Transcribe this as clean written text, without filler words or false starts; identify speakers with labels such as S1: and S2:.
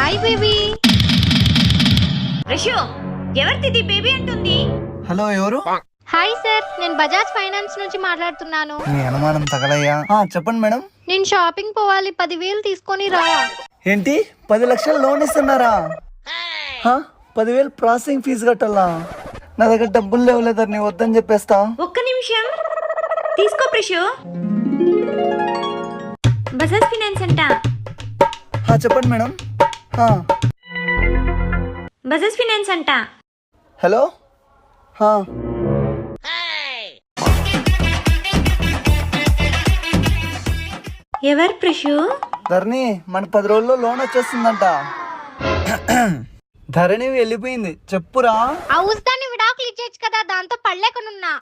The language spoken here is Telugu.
S1: Hi baby.
S2: రిషు, ఎవరిది బేబీ అంటుంది?
S3: హలో, ఎవరు?
S1: హాయ్ సార్, నేను బజాజ్ ఫైనాన్స్ నుంచి మాట్లాడుతున్నాను.
S3: మీ అనుమానం తగలయ్యా. చెప్పండి మేడం.
S1: నేను షాపింగ్ పోవాలి, 10,000 తీసుకొని రా.
S3: ఏంటి, 10 లక్షలు లోన్ ఇస్తున్నారా? 10,000 ప్రాసెసింగ్ ఫీజు కట్టాలా? నా దగ్గర డబ్బులు లేవులేదా, నీ వద్దని చెప్పేస్తా.
S2: ఒక్క నిమిషం తీసుకో రిషు. బజాజ్ ఫైనాన్స్ అంట.
S3: చెప్పండి మేడం.
S2: బజాజ్ ఫైనాన్స్ అంట.
S3: హలో.
S2: ఎవరు ప్రిషు?
S3: ధరణి, మన 10 రోజుల్లో లోన్ వచ్చేస్తుందంట. ధరణి వెళ్ళిపోయింది, చెప్పురా.
S1: ఆ ఉస్తాన్ని విడాకులు ఇచ్చేచ్చు కదా, దాంతో పడలేకనున్నా.